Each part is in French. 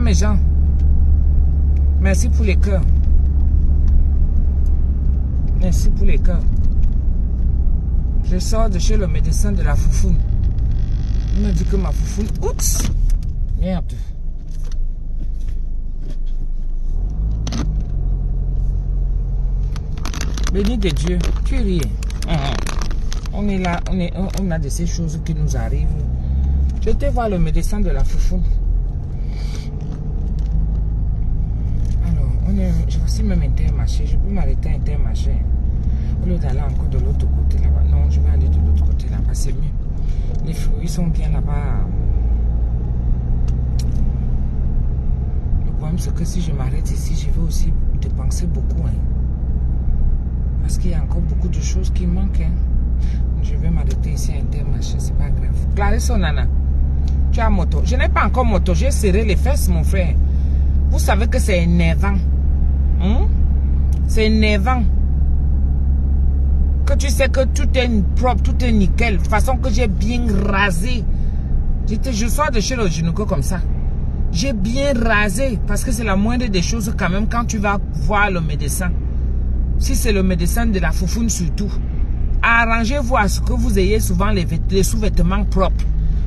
mes gens. Merci pour les cœurs. Merci pour les cœurs. Je sors de chez le médecin de la foufoune. Il m'a dit que ma foufoune... Oups! Merde. Béni de Dieu. Tu ris. On est là, on a de ces choses qui nous arrivent. Je vais voir le médecin de la foufoune. Je vais aussi même Intermarché. Je peux m'arrêter à Intermarché. Au lieu d'aller encore de l'autre côté là-bas. Non, je vais aller de l'autre côté là-bas. C'est mieux. Les fruits sont bien là-bas. Le problème, c'est que si je m'arrête ici, je vais aussi dépenser beaucoup. Hein. Parce qu'il y a encore beaucoup de choses qui manquent. Hein. Je vais m'arrêter ici à Intermarché. C'est pas grave. Clarisse Nana, tu as moto. Je n'ai pas encore moto. J'ai serré les fesses, mon frère. Vous savez que c'est énervant. C'est énervant. Que tu sais que tout est propre, tout est nickel. De façon que j'ai bien rasé. Je sors de chez le gynéco comme ça. J'ai bien rasé. Parce que c'est la moindre des choses quand même quand tu vas voir le médecin. Si c'est le médecin de la foufoune surtout. Arrangez-vous à ce que vous ayez souvent les sous-vêtements propres.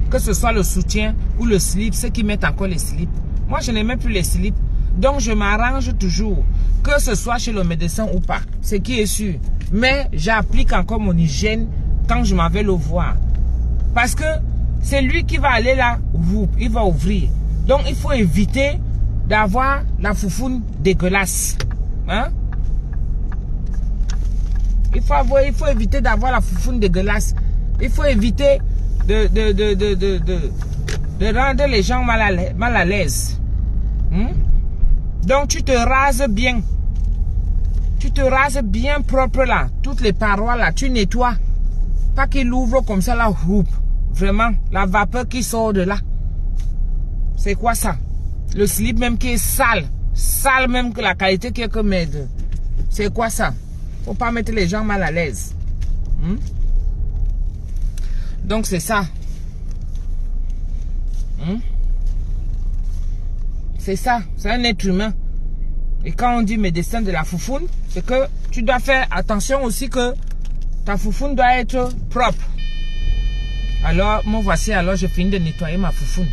Que ce soit le soutien ou le slip. Ceux qui mettent encore les slips. Moi, je n'ai même plus les slips. Donc, je m'arrange toujours. Que ce soit chez le médecin ou pas. Ce qui est sûr. Mais j'applique encore mon hygiène quand je m'en vais le voir. Parce que c'est lui qui va aller là. Il va ouvrir. Donc, il faut éviter d'avoir la foufoune dégueulasse. Hein? Il faut éviter d'avoir la foufoune dégueulasse. Il faut éviter de rendre les gens mal à l'aise. Donc tu te rases bien. Tu te rases bien propre là. Toutes les parois là, tu nettoies. Pas qu'il ouvre comme ça là. Vraiment, la vapeur qui sort de là. C'est quoi ça? Le slip même qui est sale. Sale même que la qualité qui est que merde. C'est quoi ça? Faut pas mettre les gens mal à l'aise. Donc c'est ça. C'est ça, c'est un être humain. Et quand on dit médecin de la foufoune, c'est que tu dois faire attention aussi que ta foufoune doit être propre. Alors, moi voici, alors j'ai fini de nettoyer ma foufoune.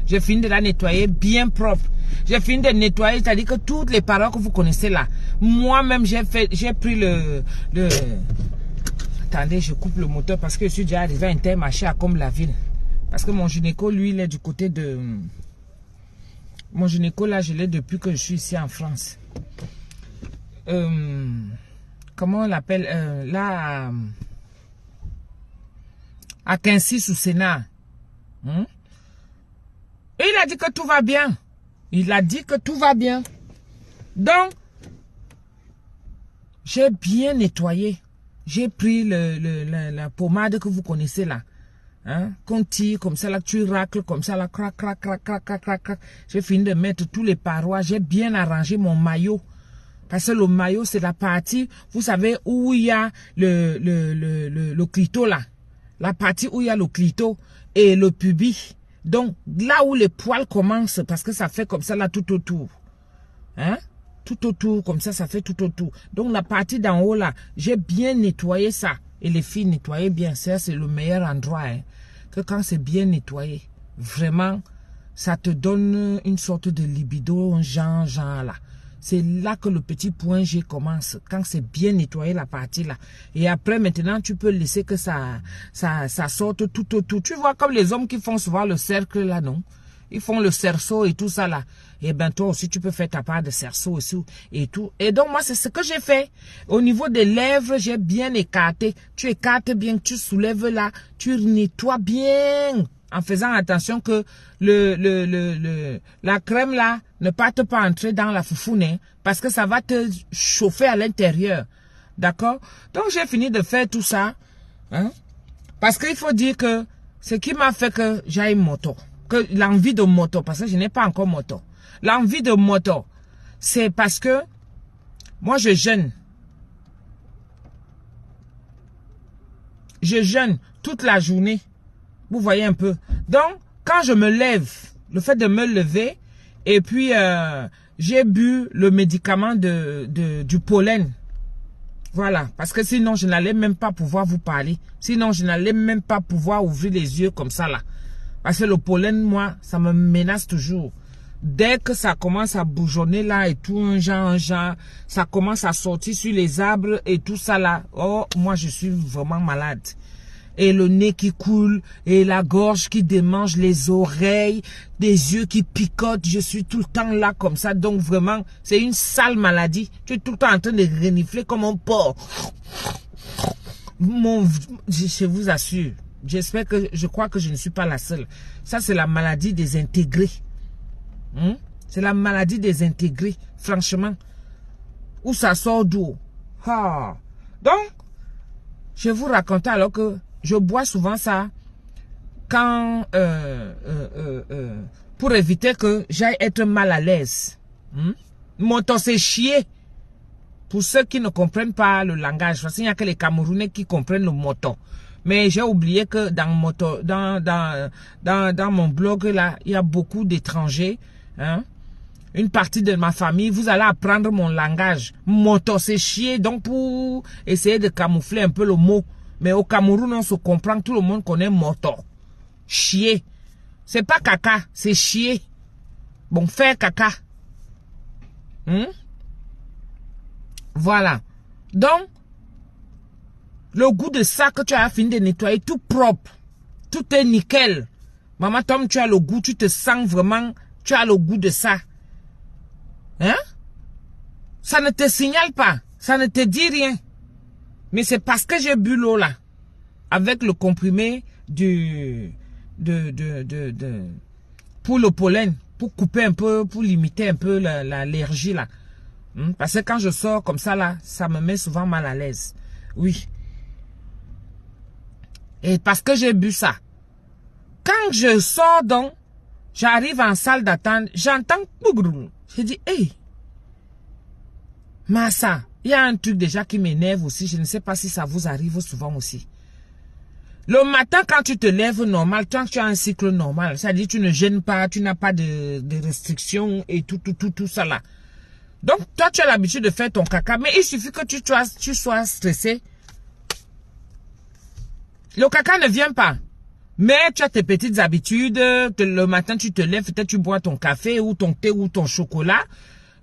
J'ai fini de la nettoyer bien propre. J'ai fini de nettoyer, c'est-à-dire que toutes les paroles que vous connaissez là. Moi-même, j'ai pris le... Attendez, je coupe le moteur parce que je suis déjà arrivé à Intermarché à Comble-la-Ville. Parce que mon gynéco, lui, il est du côté de... Mon gynéco, là, je l'ai depuis que je suis ici en France. Comment on l'appelle? Là, à Quincy, sous Sénat. Et il a dit que tout va bien. Il a dit que tout va bien. Donc, j'ai bien nettoyé. J'ai pris la pommade que vous connaissez là. Hein? Qu'on tire comme ça là, tu racles comme ça là, crac, crac, crac, crac, crac, crac, crac. J'ai fini de mettre tous les parois. J'ai bien arrangé mon maillot. Parce que le maillot, c'est la partie, vous savez, où il y a le clito là. La partie où il y a le clito et le pubis. Donc, là où les poils commencent, parce que ça fait comme ça là tout autour. Hein? Tout autour, comme ça fait tout autour. Donc, la partie d'en haut là, j'ai bien nettoyé ça. Et les filles, nettoyez bien. Ça, c'est le meilleur endroit. Hein, que quand c'est bien nettoyé, vraiment, ça te donne une sorte de libido, un genre là. C'est là que le petit point G commence. Quand c'est bien nettoyé la partie là. Et après, maintenant, tu peux laisser que ça sorte tout autour. Tu vois comme les hommes qui font souvent le cercle là, non? Ils font le cerceau et tout ça là. Et ben toi aussi, tu peux faire ta part de cerceau aussi et tout. Et donc, moi, c'est ce que j'ai fait. Au niveau des lèvres, j'ai bien écarté. Tu écartes bien, tu soulèves là. Tu nettoies bien. En faisant attention que la crème là ne parte pas entrer dans la foufoune. Hein, parce que ça va te chauffer à l'intérieur. D'accord? Donc, j'ai fini de faire tout ça. Hein, parce qu'il faut dire que ce qui m'a fait que j'ai une moto. Que l'envie de moto, parce que je n'ai pas encore moto. L'envie de moto, c'est parce que moi je jeûne. Je jeûne toute la journée. Vous voyez un peu. Donc, quand je me lève, le fait de me lever Et puis, j'ai bu le médicament du pollen. Voilà, parce que sinon, je n'allais même pas pouvoir vous parler. Sinon, je n'allais même pas pouvoir ouvrir les yeux comme ça, là. Parce que le pollen, moi, ça me menace toujours. Dès que ça commence à bourgeonner, là, et tout, un genre, ça commence à sortir sur les arbres et tout ça, là. Oh, moi, je suis vraiment malade. Et le nez qui coule, et la gorge qui démange, les oreilles, des yeux qui picotent. Je suis tout le temps là comme ça. Donc vraiment, c'est une sale maladie. Tu es tout le temps en train de renifler comme un porc. Je vous assure, je crois que je ne suis pas la seule. Ça, c'est la maladie des intégrés. C'est la maladie des intégrés, franchement. Où ça sort d'où? Ah. Donc, je vous raconte alors que je bois souvent ça quand pour éviter que j'aille être mal à l'aise. Moto, c'est chier. Pour ceux qui ne comprennent pas le langage, parce qu'il n'y a que les Camerounais qui comprennent le moto. Mais j'ai oublié que dans mon blog là, il y a beaucoup d'étrangers. Une partie de ma famille, vous allez apprendre mon langage. Moto, c'est chier. Donc pour essayer de camoufler un peu le mot. Mais au Cameroun, on se comprend, tout le monde connaît moto. Chier. C'est pas caca, c'est chier. Bon, faire caca. Voilà. Donc, le goût de ça que tu as fini de nettoyer, tout propre. Tout est nickel. Maman Tom, tu as le goût, tu te sens vraiment, tu as le goût de ça. Ça ne te signale pas, ça ne te dit rien. Mais c'est parce que j'ai bu l'eau là, avec le comprimé pour le pollen, pour couper un peu, pour limiter un peu l'allergie là. Parce que quand je sors comme ça là, ça me met souvent mal à l'aise. Oui. Et parce que j'ai bu ça. Quand je sors donc, j'arrive en salle d'attente, j'entends... Je dis, hey, Massa, il y a un truc déjà qui m'énerve aussi. Je ne sais pas si ça vous arrive souvent aussi. Le matin, quand tu te lèves normal, quand tu as un cycle normal, c'est-à-dire tu ne gênes pas, tu n'as pas de restrictions et tout ça là. Donc, toi, tu as l'habitude de faire ton caca, mais il suffit que tu sois stressé. Le caca ne vient pas. Mais tu as tes petites habitudes. Le matin, tu te lèves, peut-être tu bois ton café ou ton thé ou ton chocolat.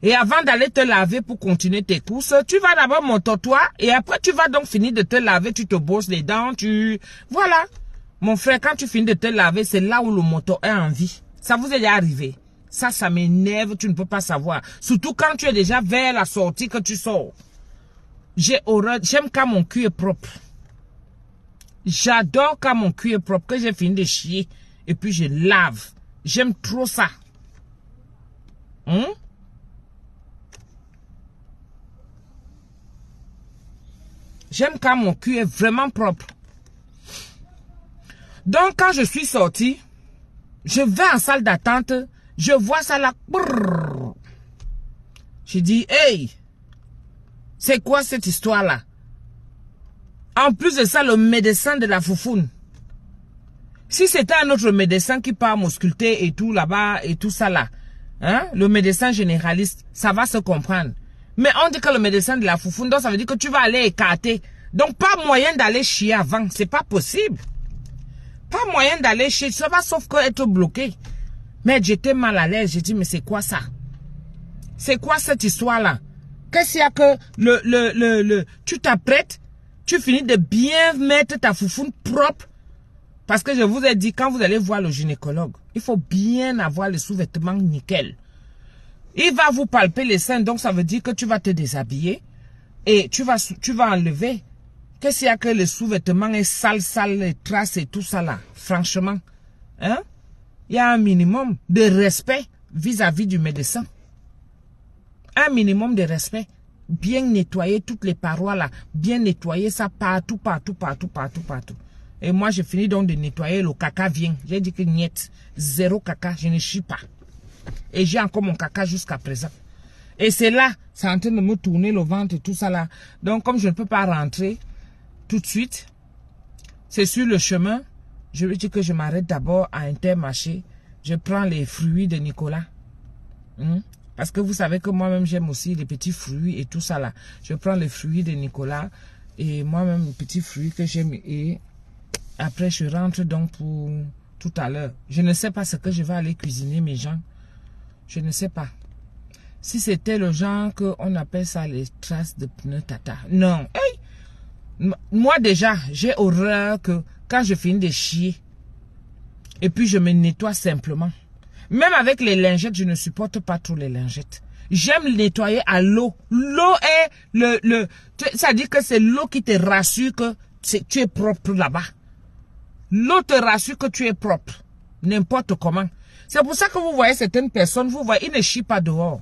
Et avant d'aller te laver pour continuer tes courses, tu vas d'abord monter toi et après tu vas donc finir de te laver, tu te brosses les dents, Voilà. Mon frère, quand tu finis de te laver, c'est là où le moto est en vie. Ça vous est déjà arrivé. Ça m'énerve, tu ne peux pas savoir. Surtout quand tu es déjà vers la sortie que tu sors. J'ai horreur, j'aime quand mon cul est propre. J'adore quand mon cul est propre, que j'ai fini de chier et puis je lave. J'aime trop ça. J'aime quand mon cul est vraiment propre. Donc, quand je suis sorti, je vais en salle d'attente, je vois ça là. Brrr. Je dis, hey, c'est quoi cette histoire-là? En plus de ça, le médecin de la foufoune. Si c'était un autre médecin qui part m'ausculter et tout là-bas et tout ça là, le médecin généraliste, ça va se comprendre. Mais on dit que le médecin de la foufoune, donc ça veut dire que tu vas aller écarter. Donc pas moyen d'aller chier avant, c'est pas possible. Pas moyen d'aller chier, ça va sauf que être bloqué. Mais j'étais mal à l'aise, j'ai dit mais c'est quoi ça? C'est quoi cette histoire-là? Qu'est-ce qu'il y a que tu t'apprêtes, tu finis de bien mettre ta foufoune propre. Parce que je vous ai dit, quand vous allez voir le gynécologue, il faut bien avoir les sous-vêtements nickel. Il va vous palper les seins, donc ça veut dire que tu vas te déshabiller et tu vas enlever. Qu'est-ce qu'il y a que les sous-vêtements est sale, les traces et tout ça là? Franchement, il y a un minimum de respect vis-à-vis du médecin. Un minimum de respect. Bien nettoyer toutes les parois là. Bien nettoyer ça partout. Et moi, j'ai fini donc de nettoyer, le caca vient. J'ai dit que niet, zéro caca, je ne chie pas. Et j'ai encore mon caca jusqu'à présent. Et c'est là, c'est en train de me tourner le ventre et tout ça là. Donc, comme je ne peux pas rentrer tout de suite, c'est sur le chemin, je lui dis que je m'arrête d'abord à Intermarché. Je prends les fruits de Nicolas. Parce que vous savez que moi-même, j'aime aussi les petits fruits et tout ça là. Je prends les fruits de Nicolas et moi-même, les petits fruits que j'aime. Et après, je rentre donc pour tout à l'heure. Je ne sais pas ce que je vais aller cuisiner, mes gens. Je ne sais pas. Si c'était le genre qu'on appelle ça les traces de pneus tata. Non. Hey! Moi déjà, j'ai horreur que quand je finis de chier, et puis je me nettoie simplement. Même avec les lingettes, je ne supporte pas trop les lingettes. J'aime nettoyer à l'eau. L'eau est ça dit que c'est l'eau qui te rassure que tu es propre là-bas. L'eau te rassure que tu es propre. N'importe comment. C'est pour ça que vous voyez certaines personnes, vous voyez, ils ne chient pas dehors.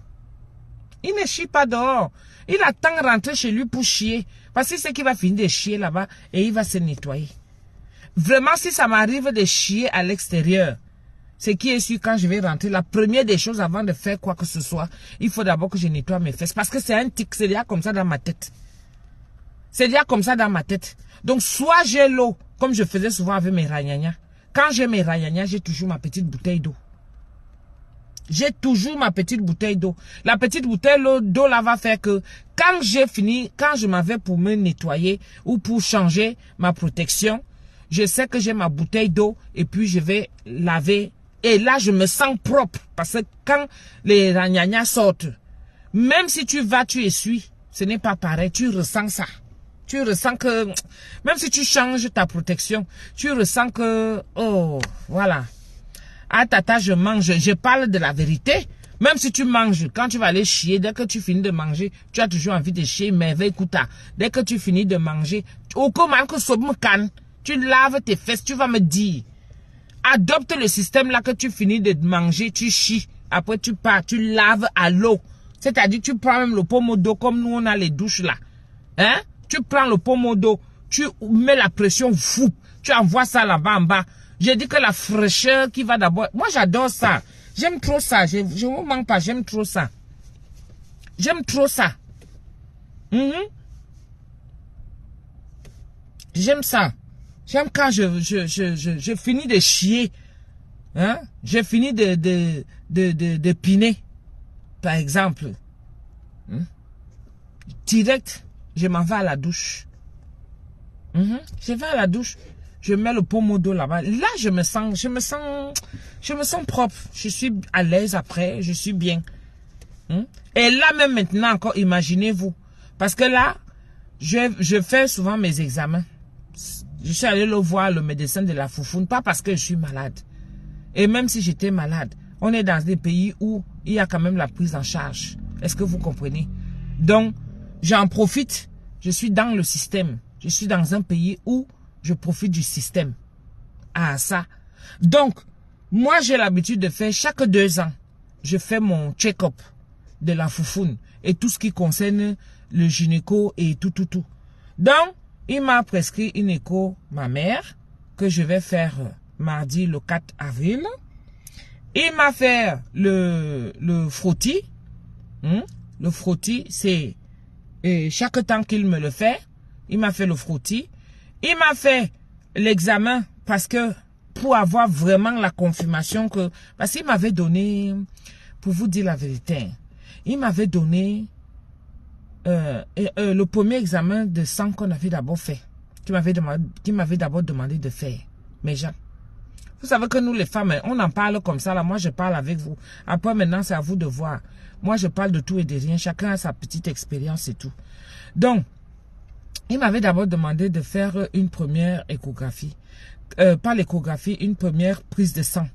Il ne chie pas dehors. Il attend de rentrer chez lui pour chier. Parce qu'il sait qu'il va finir de chier là-bas et il va se nettoyer. Vraiment, si ça m'arrive de chier à l'extérieur, c'est qui est sûr quand je vais rentrer, la première des choses avant de faire quoi que ce soit, il faut d'abord que je nettoie mes fesses. Parce que c'est un tic, c'est déjà comme ça dans ma tête. C'est déjà comme ça dans ma tête. Donc, soit j'ai l'eau, comme je faisais souvent avec mes ragnagnas. Quand j'ai mes ragnagnas, j'ai toujours ma petite bouteille d'eau. J'ai toujours ma petite bouteille d'eau. La petite bouteille d'eau là va faire que quand j'ai fini, quand je m'en vais pour me nettoyer ou pour changer ma protection, je sais que j'ai ma bouteille d'eau et puis je vais laver. Et là, je me sens propre. Parce que quand les ragnagnas sortent, même si tu vas, tu essuies, ce n'est pas pareil. Tu ressens ça. Tu ressens que, même si tu changes ta protection, tu ressens que, oh, voilà. Ah tata, je mange, je parle de la vérité. Même si tu manges, quand tu vas aller chier, dès que tu finis de manger, tu as toujours envie de chier, mais écoute, dès que tu finis de manger, au comment que tu laves tes fesses, tu vas me dire. Adopte le système là que tu finis de manger, tu chies. Après tu pars, tu laves à l'eau. C'est-à-dire tu prends même le pommeau d'eau comme nous on a les douches là. Hein? Tu prends le pommeau d'eau, tu mets la pression fou, tu envoies ça là-bas en bas. J'ai dit que la fraîcheur qui va d'abord... Moi, j'adore ça. J'aime trop ça. Je ne vous manque pas. J'aime trop ça. J'aime trop ça. J'aime ça. J'aime quand je finis de chier. Hein? J'ai fini de piner. Par exemple. Direct, je m'en vais à la douche. Je vais à la douche. Je mets le pommeau d'eau là-bas. Là, je me sens propre. Je suis à l'aise après. Je suis bien. Et là, même maintenant encore, imaginez-vous. Parce que là, je fais souvent mes examens. Je suis allé le voir, le médecin de la Foufoune, pas parce que je suis malade. Et même si j'étais malade, on est dans des pays où il y a quand même la prise en charge. Est-ce que vous comprenez? Donc, j'en profite. Je suis dans le système. Je suis dans un pays où je profite du système. Ah, ça. Donc, moi, j'ai l'habitude de faire chaque 2 ans, je fais mon check-up de la Foufoune et tout ce qui concerne le gynéco et tout. Donc, il m'a prescrit une écho, ma mère, que je vais faire mardi le 4 avril. Il m'a fait le frottis. Le frottis, c'est chaque temps qu'il me le fait, il m'a fait le frottis. Il m'a fait l'examen parce que pour avoir vraiment la confirmation que... Parce qu'il m'avait donné, pour vous dire la vérité, il m'avait donné le premier examen de sang qu'on avait d'abord fait. Qui m'avait d'abord demandé de faire. Mais Jean, vous savez que nous les femmes, on en parle comme ça. Là, moi, je parle avec vous. Après, maintenant, c'est à vous de voir. Moi, je parle de tout et de rien. Chacun a sa petite expérience et tout. Donc, il m'avait d'abord demandé de faire une première échographie. Pas l'échographie, une première prise de sang.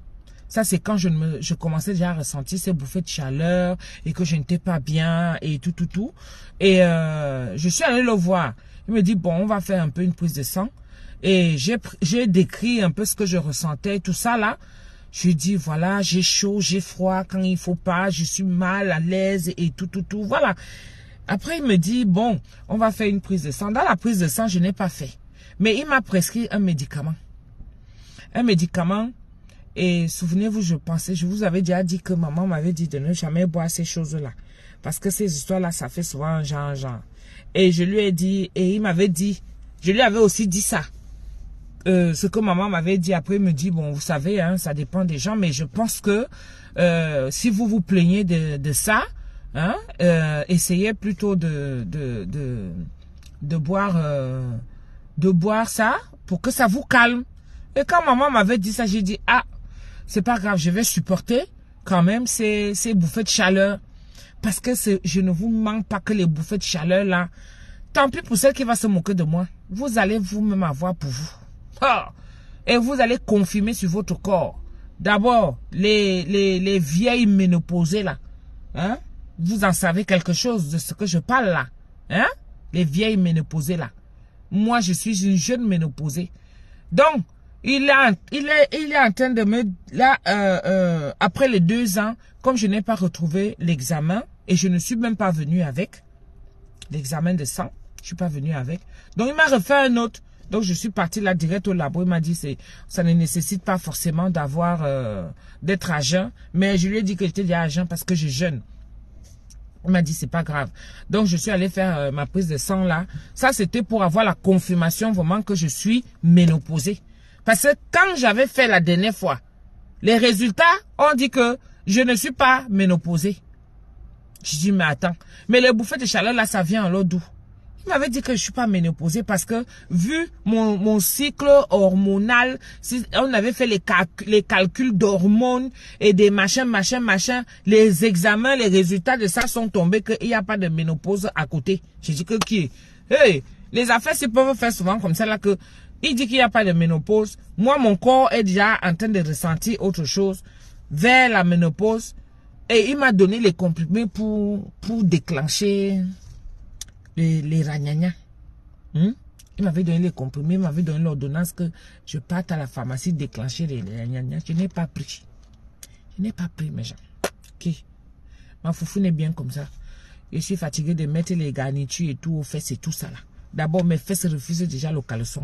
Ça, c'est quand je commençais déjà à ressentir ces bouffées de chaleur et que je n'étais pas bien et tout. Et je suis allée le voir. Il me dit, bon, on va faire un peu une prise de sang. Et j'ai décrit un peu ce que je ressentais, tout ça là. Je lui dis, voilà, j'ai chaud, j'ai froid quand il faut pas, je suis mal à l'aise et tout. Voilà. Après, il me dit, bon, on va faire une prise de sang. Dans la prise de sang, je n'ai pas fait. Mais il m'a prescrit un médicament. Un médicament. Et souvenez-vous, je vous avais déjà dit que maman m'avait dit de ne jamais boire ces choses-là. Parce que ces histoires-là, ça fait souvent genre. Et je lui ai dit, et il m'avait dit, je lui avais aussi dit ça. ce que maman m'avait dit. Après, il me dit, bon, vous savez, hein, ça dépend des gens, mais je pense que si vous vous plaignez de ça, hein, essayez plutôt de boire ça pour que ça vous calme. Et quand maman m'avait dit ça, j'ai dit, ah, c'est pas grave, je vais supporter quand même ces bouffées de chaleur. Parce que je ne vous manque pas que les bouffées de chaleur là. Tant pis pour celle qui va se moquer de moi. Vous allez vous-même avoir pour vous. Ah! Et vous allez confirmer sur votre corps. D'abord, les vieilles ménopausées là. Hein? Vous en savez quelque chose de ce que je parle là. Hein? Les vieilles ménopausées là. Moi, je suis une jeune ménopausée. Donc, il est en train de me... Là, après les 2 ans, comme je n'ai pas retrouvé l'examen, et je ne suis même pas venu avec, l'examen de sang, je suis pas venu avec. Donc, il m'a refait un autre. Donc, je suis parti là direct au labo. Il m'a dit, ça ne nécessite pas forcément d'être à jeun. Mais je lui ai dit que j'étais déjà à jeun parce que je jeûne. Il m'a dit, c'est pas grave. Donc, je suis allé faire ma prise de sang là. Ça, c'était pour avoir la confirmation vraiment que je suis ménopausée. Parce que quand j'avais fait la dernière fois, les résultats ont dit que je ne suis pas ménopausée. Je dis, mais attends. Mais les bouffées de chaleur là, ça vient en l'eau d'où? Il m'avait dit que je suis pas ménopausée parce que vu mon cycle hormonal, on avait fait les calculs d'hormones et des machins, les examens, les résultats de ça sont tombés qu'il n'y a pas de ménopause à côté. J'ai dit que qui est? Hey, les affaires se peuvent faire souvent comme ça là que il dit qu'il n'y a pas de ménopause. Moi, mon corps est déjà en train de ressentir autre chose vers la ménopause et il m'a donné les comprimés pour déclencher les ragnagnas. Il m'avait donné les comprimés, il m'avait donné l'ordonnance que je parte à la pharmacie déclencher les ragnagnas. Je n'ai pas pris. Je n'ai pas pris, mes gens. Ok. Ma foufou n'est bien comme ça. Je suis fatigué de mettre les garnitures et tout aux fesses et tout ça là. D'abord, mes fesses refusent déjà le caleçon.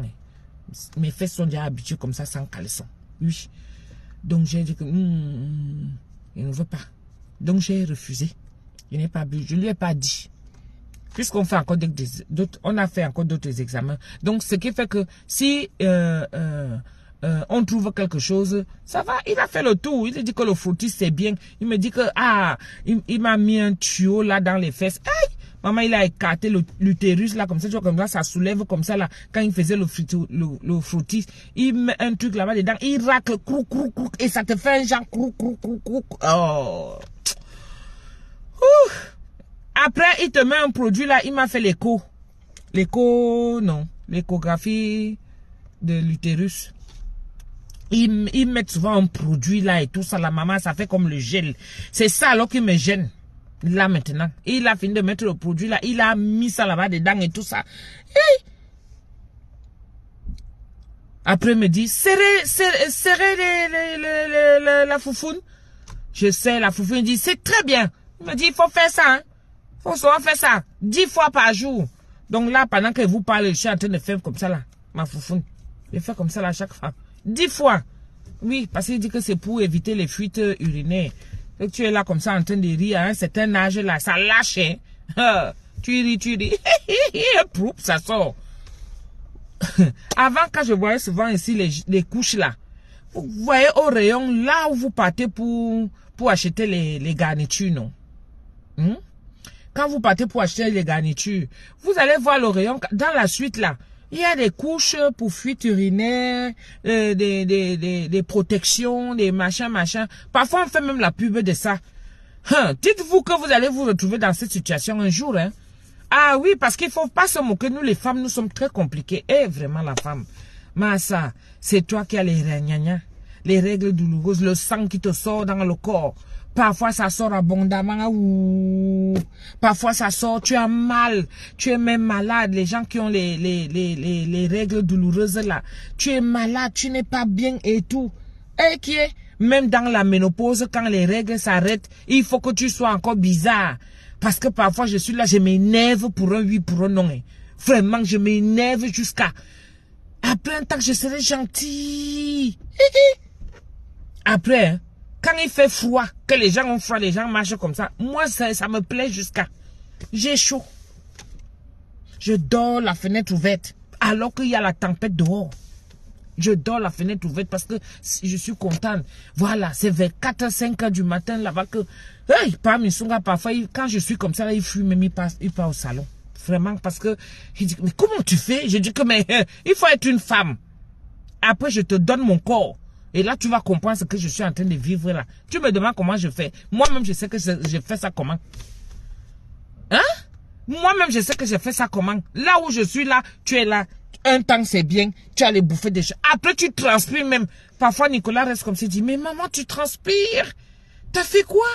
Mes fesses sont déjà habituées comme ça sans caleçon. Oui. Donc, j'ai dit que je ne veux pas. Donc, j'ai refusé. Je n'ai pas bu. Je ne lui ai pas dit. Puisqu'on fait encore on a fait encore d'autres examens. Donc, ce qui fait que si on trouve quelque chose, ça va. Il a fait le tour. Il a dit que le frottis, c'est bien. Il me dit que, il m'a mis un tuyau là dans les fesses. Aïe! Maman, il a écarté l'utérus là, comme ça, tu vois, comme ça soulève comme ça là. Quand il faisait le frottis, il met un truc là-bas dedans, il racle, crou, et ça te fait un genre crou. Oh! Ouh. Après, il te met un produit là, il m'a fait l'échographie de l'utérus. Ils mettent souvent un produit là et tout ça, la maman, ça fait comme le gel. C'est ça alors qu'il me gêne. Là maintenant, il a fini de mettre le produit là, il a mis ça là-bas dedans et tout ça. Et après il me dit, serrez la foufoune. Je sais, la foufoune dit, c'est très bien. Il me dit, il faut faire ça. Hein. Faut souvent faire ça 10 fois par jour. Donc là, pendant que vous parlez, je suis en train de faire comme ça là, ma foufoune. Je fais comme ça là chaque fois. 10 fois. Oui, parce qu'il dit que c'est pour éviter les fuites urinaires. Et tu es là comme ça en train de rire, hein, c'est un âge là, ça lâche. Hein. Tu ris. Proup, ça sort. Avant, quand je voyais souvent ici les couches là, vous voyez au rayon là où vous partez pour acheter les garnitures, non? Quand vous partez pour acheter les garnitures, vous allez voir le rayon dans la suite là. Il y a des couches pour fuite urinaire, des protections, des machins. Parfois, on fait même la pub de ça. Dites-vous que vous allez vous retrouver dans cette situation un jour. Hein. Ah oui, parce qu'il ne faut pas se moquer. Nous, les femmes, nous sommes très compliquées. Et vraiment, la femme. Massa, c'est toi qui as les ragnagnas, les règles douloureuses, le sang qui te sort dans le corps. Parfois, ça sort abondamment. Ouh. Parfois, ça sort. Tu as mal. Tu es même malade. Les gens qui ont les règles douloureuses là. Tu es malade. Tu n'es pas bien et tout. Et qui est, même dans la ménopause, quand les règles s'arrêtent, il faut que tu sois encore bizarre. Parce que parfois, je suis là, je m'énerve pour un oui, pour un non. Vraiment, je m'énerve jusqu'à... Après un temps, je serai gentil. Après, quand il fait froid, que les gens ont froid, les gens marchent comme ça, moi, ça me plaît jusqu'à... J'ai chaud. Je dors la fenêtre ouverte, alors qu'il y a la tempête dehors. Je dors la fenêtre ouverte parce que je suis contente. Voilà, c'est vers 4h, 5h du matin là-bas que... Hey, parfois, quand je suis comme ça, là, il fume, même il part au salon. Vraiment, parce que... Il dit, mais comment tu fais? Je dis que, mais il faut être une femme. Après, je te donne mon corps. Et là, tu vas comprendre ce que je suis en train de vivre là. Tu me demandes comment je fais. Moi-même, je sais que je fais ça comment. Hein? Moi-même, je sais que je fais ça comment. Là où je suis là, tu es là. Un temps, c'est bien. Tu as les bouffées de choses. Après, tu transpires même. Parfois, Nicolas reste comme ça. Il dit, mais maman, tu transpires. T'as fait quoi?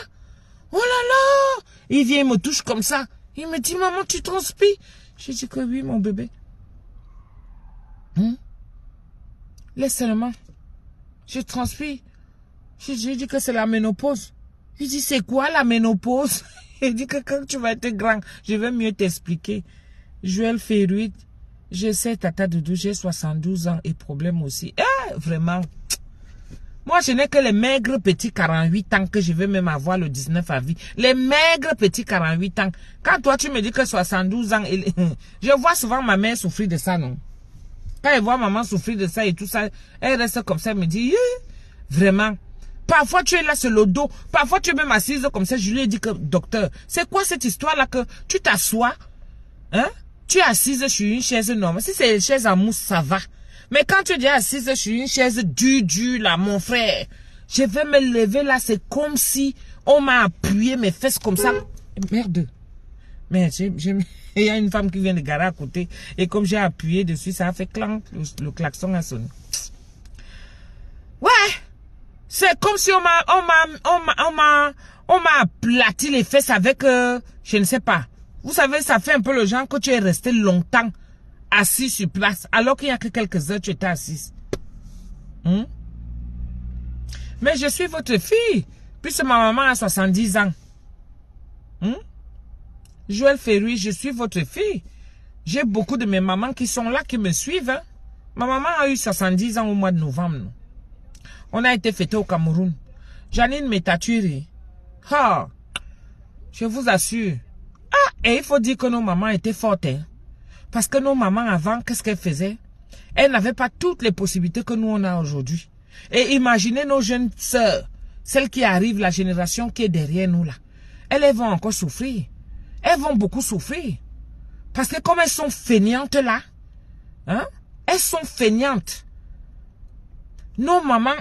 Oh là là! Il vient, il me touche comme ça. Il me dit, maman, tu transpires. Je dis que oui, mon bébé. Laisse seulement. Je transpire. Je dis que c'est la ménopause. Il dit, c'est quoi la ménopause? Il dit que quand tu vas être grand, je vais mieux t'expliquer. Joël Ferruit, je sais, Tata Doudou, j'ai 72 ans et problème aussi. Ah, vraiment. Moi, je n'ai que les maigres petits 48 ans que je vais même avoir le 19 avril. Les maigres petits 48 ans. Quand toi, tu me dis que 72 ans, je vois souvent ma mère souffrir de ça, non? Quand elle voit maman souffrir de ça et tout ça, elle reste comme ça, elle me dit, vraiment. Parfois, tu es là sur le dos. Parfois, tu es même assise comme ça. Je lui ai dit que, docteur, c'est quoi cette histoire-là que tu t'assois, hein? Tu es assise sur une chaise normale. Si c'est une chaise en mousse, ça va. Mais quand tu es déjà assise sur une chaise dure, là, mon frère, je vais me lever là, c'est comme si on m'a appuyé mes fesses comme ça. Merde. Mais il y a une femme qui vient de garer à côté. Et comme j'ai appuyé dessus, ça a fait clank. Le klaxon a sonné. Ouais. C'est comme si on m'a aplati les fesses avec, je ne sais pas. Vous savez, ça fait un peu le genre que tu es resté longtemps assis sur place, alors qu'il y a que quelques heures tu étais assise. Mais je suis votre fille, puisque ma maman a 70 ans. Joël Ferruit, je suis votre fille. J'ai beaucoup de mes mamans qui sont là, qui me suivent. Hein. Ma maman a eu 70 ans au mois de novembre. On a été fêtés au Cameroun. Janine Métaturi. Ah, je vous assure. Ah, et il faut dire que nos mamans étaient fortes. Hein. Parce que nos mamans avant, qu'est-ce qu'elles faisaient? Elles n'avaient pas toutes les possibilités que nous on a aujourd'hui. Et imaginez nos jeunes sœurs, celles qui arrivent, la génération qui est derrière nous là. Elles vont encore souffrir. Elles vont beaucoup souffrir. Parce que comme elles sont feignantes là, hein, elles sont feignantes. Nos mamans,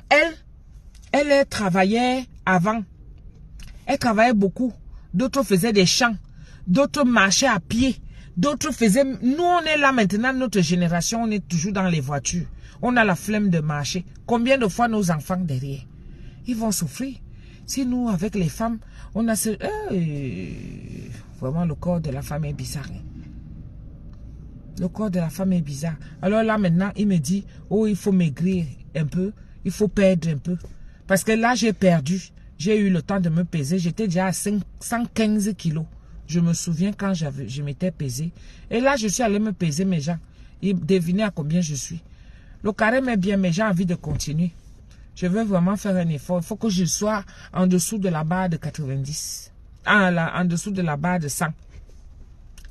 elles travaillaient avant. Elles travaillaient beaucoup. D'autres faisaient des champs. D'autres marchaient à pied. D'autres faisaient... Nous, on est là maintenant, notre génération, on est toujours dans les voitures. On a la flemme de marcher. Combien de fois nos enfants derrière? Ils vont souffrir. Si nous, avec les femmes, on a ce... vraiment, le corps de la femme est bizarre. Hein? Le corps de la femme est bizarre. Alors là, maintenant, il me dit, oh, il faut maigrir un peu. Il faut perdre un peu. Parce que là, j'ai perdu. J'ai eu le temps de me peser. J'étais déjà à 115 kilos. Je me souviens quand je m'étais pesé. Et là, je suis allé me peser mes gens. Et deviner à combien je suis. Le carême est bien, mais j'ai envie de continuer. Je veux vraiment faire un effort. Il faut que je sois en dessous de la barre de 90. En dessous de la barre de 100.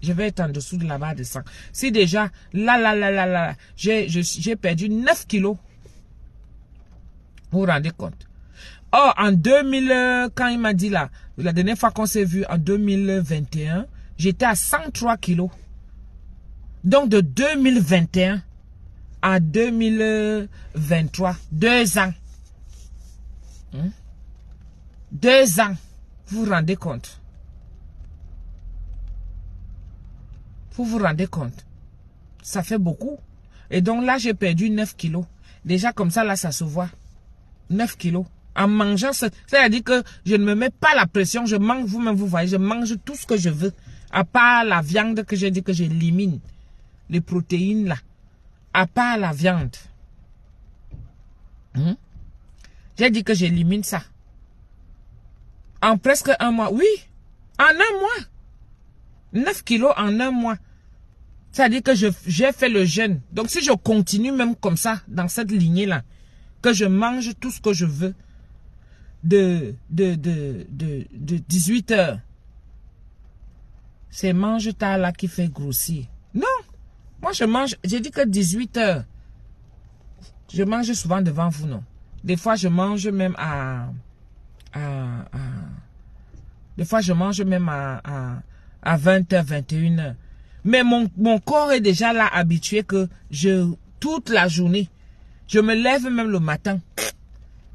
Je vais être en dessous de la barre de 100. Si déjà, là, j'ai perdu 9 kilos. Vous vous rendez compte? Oh, en 2000, quand il m'a dit là, la dernière fois qu'on s'est vu, en 2021, j'étais à 103 kilos. Donc de 2021 à 2023, 2 ans. 2 ans. Vous vous rendez compte? Vous vous rendez compte? Ça fait beaucoup. Et donc là, j'ai perdu 9 kilos. Déjà comme ça, là, ça se voit. 9 kilos. En mangeant, c'est-à-dire que je ne me mets pas la pression. Je mange, vous-même, vous voyez, je mange tout ce que je veux. À part la viande que j'ai dit que j'élimine. Les protéines, là. À part la viande. J'ai dit que j'élimine ça. En presque un mois. Oui. En un mois. 9 kilos en un mois. C'est-à-dire que j'ai fait le jeûne. Donc si je continue même comme ça, dans cette lignée-là, que je mange tout ce que je veux, de 18 heures, c'est mange-tard là qui fait grossir. Non. Moi je mange, j'ai dit que 18 heures. Je mange souvent devant vous, non? Des fois, je mange même des fois, je mange même à 20h, 21h. Mais mon corps est déjà là habitué que toute la journée, je me lève même le matin.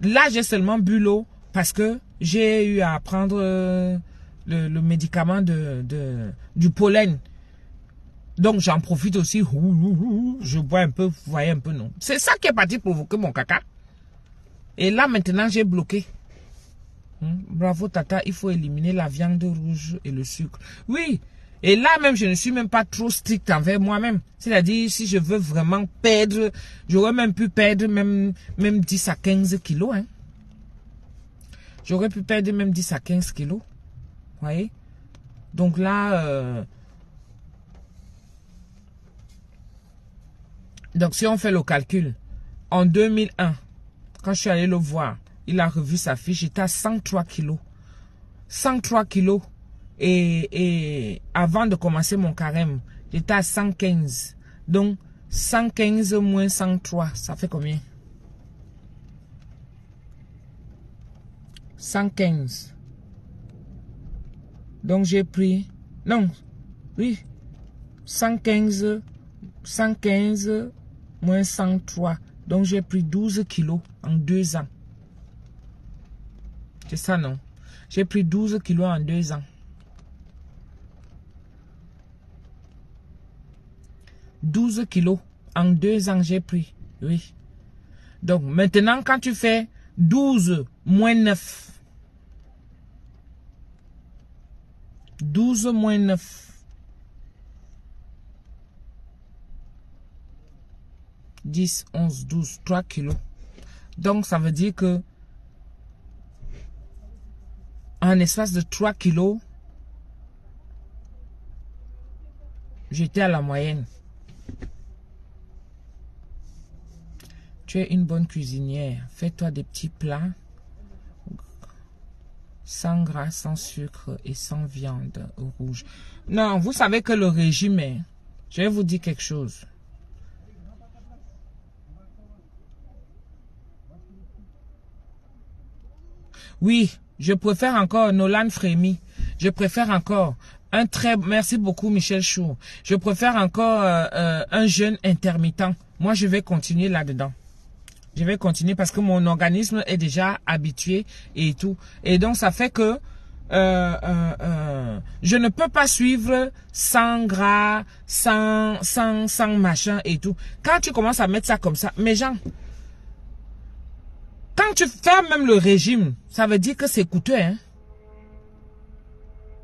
Là, j'ai seulement bu l'eau parce que j'ai eu à prendre le médicament du pollen. Donc, j'en profite aussi. Je bois un peu, vous voyez un peu, non? C'est ça qui est parti provoquer mon caca. Et là, maintenant, j'ai bloqué. Bravo, Tata, il faut éliminer la viande rouge et le sucre. Oui. Et là même, je ne suis même pas trop strict envers moi-même. C'est-à-dire, si je veux vraiment perdre, j'aurais même pu perdre même 10 à 15 kilos. Hein. J'aurais pu perdre même 10 à 15 kilos. Vous voyez? Donc là, donc si on fait le calcul, en 2001, quand je suis allé le voir, il a revu sa fiche, j'étais à 103 kilos. 103 kilos. Et avant de commencer mon carême, j'étais à 115. Donc, 115 moins 103, ça fait combien? 115. Donc, j'ai pris... Non, oui. 115 moins 103. Donc, j'ai pris 12 kilos en 2 ans. C'est ça, non? J'ai pris 12 kilos en 2 ans. 12 kilos en 2 ans, j'ai pris. Oui. Donc, maintenant, quand tu fais 12 moins 9. 12 moins 9. 10, 11, 12, 3 kilos. Donc, ça veut dire que en espace de 3 kilos, j'étais à la moyenne. Tu es une bonne cuisinière. Fais-toi des petits plats sans gras, sans sucre et sans viande rouge. Non, vous savez que le régime est... Je vais vous dire quelque chose. Oui, je préfère encore Nolan Frémy. Je préfère encore un très... Merci beaucoup Michel Chou. Je préfère encore un jeûne intermittent. Moi, je vais continuer là-dedans. Je vais continuer parce que mon organisme est déjà habitué et tout. Et donc, ça fait que je ne peux pas suivre sans gras, sans machin et tout. Quand tu commences à mettre ça comme ça, mes gens, quand tu fais même le régime, ça veut dire que c'est coûteux. Hein?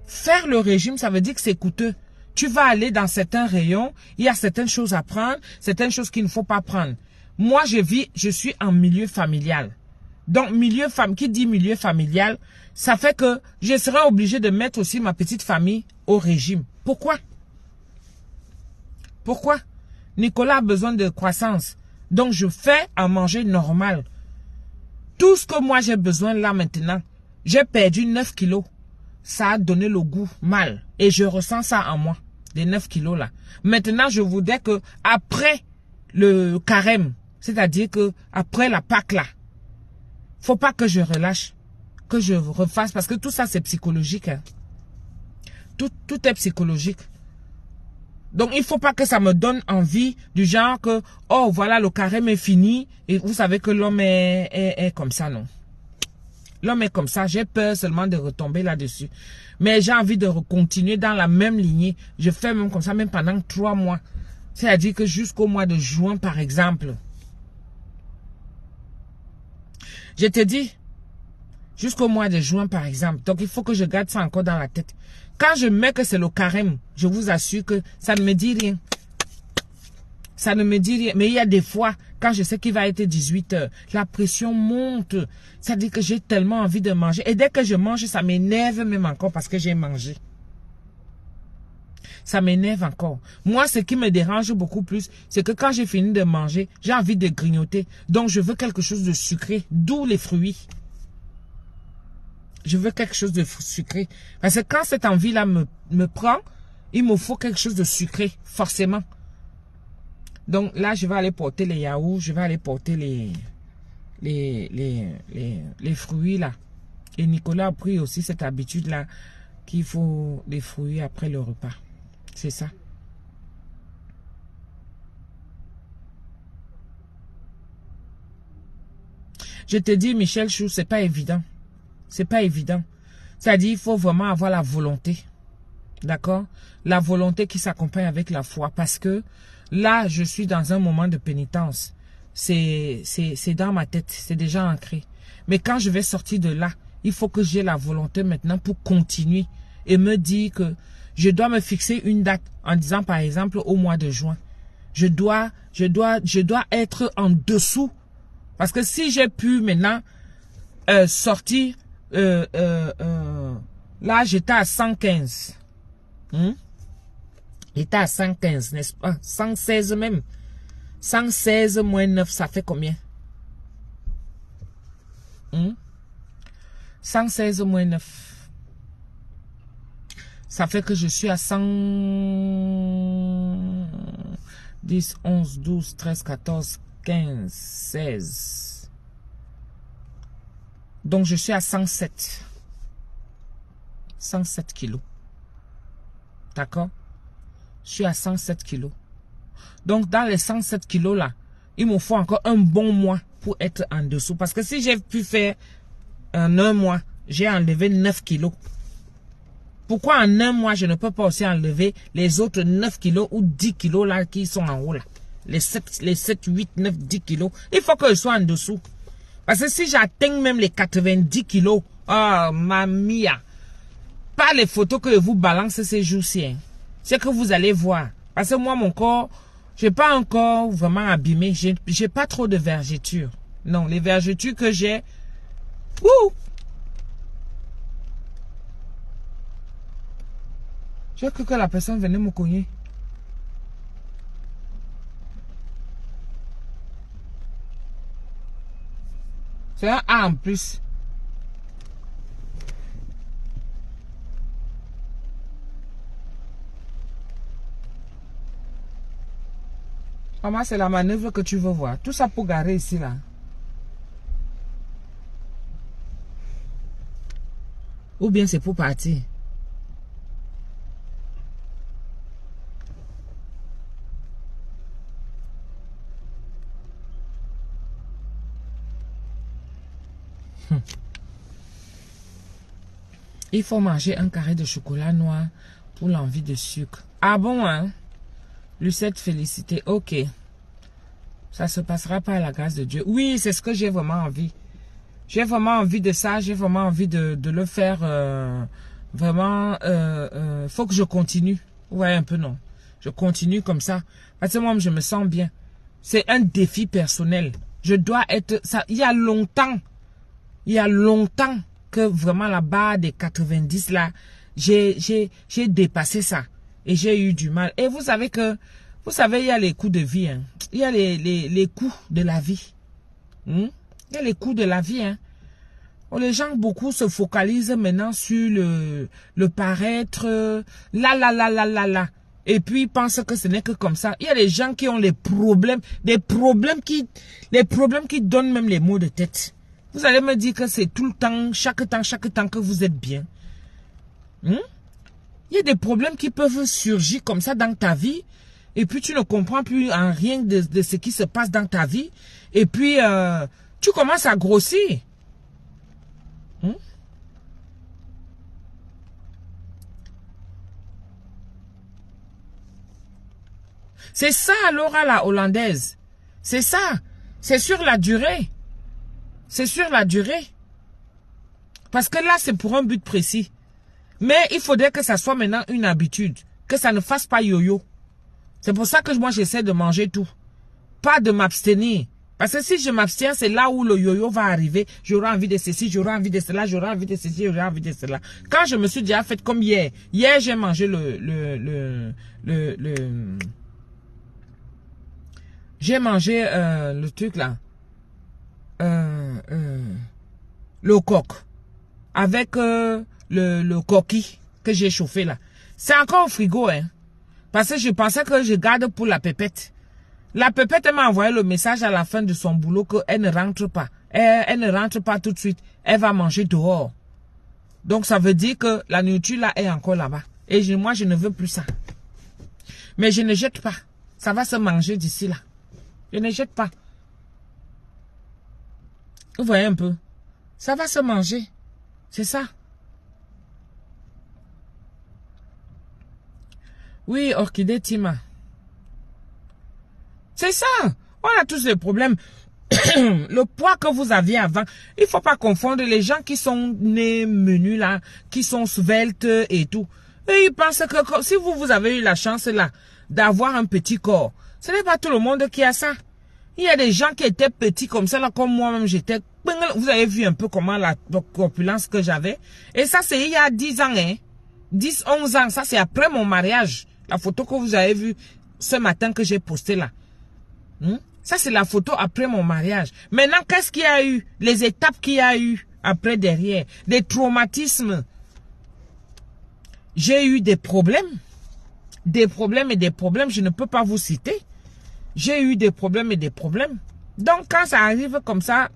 Faire le régime, ça veut dire que c'est coûteux. Tu vas aller dans certains rayons, il y a certaines choses à prendre, certaines choses qu'il ne faut pas prendre. Moi, je suis en milieu familial. Donc, qui dit milieu familial, ça fait que je serai obligé de mettre aussi ma petite famille au régime. Pourquoi? Pourquoi? Nicolas a besoin de croissance. Donc, je fais à manger normal. Tout ce que moi j'ai besoin là maintenant, j'ai perdu 9 kilos. Ça a donné le goût mal. Et je ressens ça en moi, les 9 kilos là. Maintenant, je voudrais que après le carême, c'est-à-dire que après la Pâque là, faut pas que je relâche, que je refasse, parce que tout ça c'est psychologique. Hein. Tout est psychologique. Donc il faut pas que ça me donne envie du genre que, oh voilà, le carême est fini, et vous savez que l'homme est comme ça, non. L'homme est comme ça, j'ai peur seulement de retomber là-dessus. Mais j'ai envie de continuer dans la même lignée. Je fais même comme ça, même pendant 3 mois. C'est-à-dire que jusqu'au mois de juin, par exemple. Je te dis, jusqu'au mois de juin, par exemple. Donc, il faut que je garde ça encore dans la tête. Quand je mets que c'est le carême, je vous assure que ça ne me dit rien. Ça ne me dit rien. Mais il y a des fois, quand je sais qu'il va être 18 h, la pression monte. Ça dit que j'ai tellement envie de manger. Et dès que je mange, ça m'énerve même encore parce que j'ai mangé. Ça m'énerve encore. Moi, ce qui me dérange beaucoup plus, c'est que quand j'ai fini de manger, j'ai envie de grignoter. Donc, je veux quelque chose de sucré, d'où les fruits. Je veux quelque chose de sucré. Parce que quand cette envie-là me prend, il me faut quelque chose de sucré, forcément. Donc là, je vais aller porter les yaourts, je vais aller porter les fruits là. Et Nicolas a pris aussi cette habitude là qu'il faut des fruits après le repas. C'est ça. Je te dis, Michel Chou, c'est pas évident. C'est pas évident. C'est-à-dire, il faut vraiment avoir la volonté. D'accord? La volonté qui s'accompagne avec la foi. Parce que là, je suis dans un moment de pénitence. C'est dans ma tête. C'est déjà ancré. Mais quand je vais sortir de là, il faut que j'ai la volonté maintenant pour continuer. Et me dire que je dois me fixer une date. En disant, par exemple, au mois de juin. Je dois être en dessous. Parce que si j'ai pu maintenant sortir, là j'étais à 115. J'étais à 115, n'est-ce pas? 116 même. 116 moins 9, ça fait combien? 116 moins 9. Ça fait que je suis à 110, 11, 12, 13, 14, 15, 16. Donc, je suis à 107. 107 kilos. D'accord? Je suis à 107 kilos. Donc, dans les 107 kilos là, il me faut encore un bon mois pour être en dessous. Parce que si j'ai pu faire en un mois, j'ai enlevé 9 kilos. Pourquoi en un mois, je ne peux pas aussi enlever les autres 9 kilos ou 10 kilos là qui sont en haut là? Les 7, 8, 9, 10 kilos. Il faut que je sois en dessous. Parce que si j'atteins même les 90 kilos, oh, mamia, pas les photos que je vous balance ces jours-ci. Hein. C'est que vous allez voir. Parce que moi, mon corps, j'ai pas encore vraiment abîmé. J'ai pas trop de vergetures. Non, les vergetures que j'ai, j'ai cru que la personne venait me cogner. C'est un A en plus. Maman, c'est la manœuvre que tu veux voir. Tout ça pour garer ici, là. Ou bien c'est pour partir. Il faut manger un carré de chocolat noir pour l'envie de sucre. Ah bon, hein? Lucette, félicité. Ok. Ça se passera par la grâce de Dieu. Oui, c'est ce que j'ai vraiment envie. J'ai vraiment envie de ça. J'ai vraiment envie de le faire. Vraiment, faut que je continue. Ouais, un peu non. Je continue comme ça. Parce que moi, je me sens bien. C'est un défi personnel. Je dois être... ça. Il y a longtemps que vraiment la barre des 90 là, j'ai dépassé ça. Et j'ai eu du mal. Et vous savez, il y a les coûts de vie. Hein. Il y a les coûts de la vie. Il y a les coûts de la vie. Hein. Les gens, beaucoup se focalisent maintenant sur le paraître. Là. Et puis, ils pensent que ce n'est que comme ça. Il y a des gens qui ont des problèmes qui donnent même les maux de tête. Vous allez me dire que c'est tout le temps, chaque temps que vous êtes bien. Il y a des problèmes qui peuvent surgir comme ça dans ta vie. Et puis tu ne comprends plus en rien de ce qui se passe dans ta vie. Et puis tu commences à grossir. C'est ça, Laura, la hollandaise. C'est ça. C'est sur la durée. C'est sur la durée. Parce que là, c'est pour un but précis. Mais il faudrait que ça soit maintenant une habitude. Que ça ne fasse pas yo-yo. C'est pour ça que moi, j'essaie de manger tout. Pas de m'abstenir. Parce que si je m'abstiens, c'est là où le yo-yo va arriver. J'aurai envie de ceci, j'aurai envie de cela, j'aurai envie de ceci, j'aurai envie de cela. Quand je me suis déjà fait comme hier. Hier, j'ai mangé j'ai mangé le truc là. Le coq. Avec le coquille que j'ai chauffé là. C'est encore au frigo, hein. Parce que je pensais que je garde pour la pépette. La pépette m'a envoyé le message à la fin de son boulot qu'elle ne rentre pas. Elle ne rentre pas tout de suite. Elle va manger dehors. Donc, ça veut dire que la nourriture là est encore là-bas. Et moi, je ne veux plus ça. Mais je ne jette pas. Ça va se manger d'ici là. Je ne jette pas. Vous voyez un peu? Ça va se manger. C'est ça. Oui, Orchidée Tima. C'est ça. On a tous les problèmes. Le poids que vous aviez avant, il faut pas confondre les gens qui sont nés menus là, qui sont sveltes et tout. Et ils pensent que si vous avez eu la chance là d'avoir un petit corps, ce n'est pas tout le monde qui a ça. Il y a des gens qui étaient petits comme ça là, comme moi-même j'étais. Vous avez vu un peu comment la corpulence que j'avais. Et ça c'est il y a 10 ans, hein. 10, 11 ans. Ça c'est après mon mariage. La photo que vous avez vue ce matin que j'ai postée là. Ça, c'est la photo après mon mariage. Maintenant, qu'est-ce qu'il y a eu? Les étapes qu'il y a eu après, derrière. Des traumatismes. J'ai eu des problèmes. Des problèmes et des problèmes. Je ne peux pas vous citer. J'ai eu des problèmes et des problèmes. Donc, quand ça arrive comme ça,